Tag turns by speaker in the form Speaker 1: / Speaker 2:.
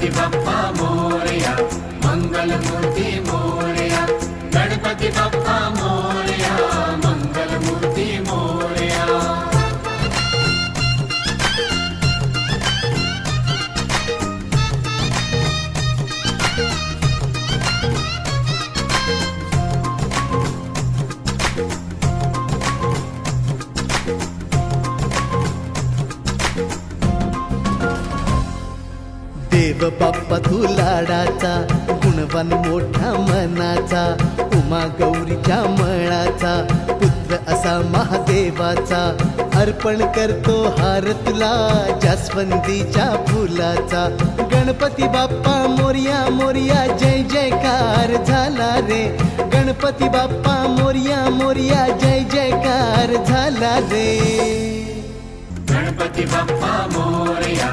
Speaker 1: गणपती बाप्पा मोरया, मंगलमूर्ती मोरया, गणपती बाप्पा मोरया, मंगलमूर्ती मोरया.
Speaker 2: देव बाप्पा तू लाडाचा, गुणवान मोठा मनाचा, उमा गौरीच्या मळाचा, पुत्र असा महादेवाचा. अर्पण करतो हार तुला जास्वंदीच्या फुलाचा. गणपती बाप्पा मोरया मोरया, जय जयकार झाला रे. गणपती बाप्पा मोरया मोरया, जय जयकार झाला रे.
Speaker 1: गणपती बाप्पा मोरया,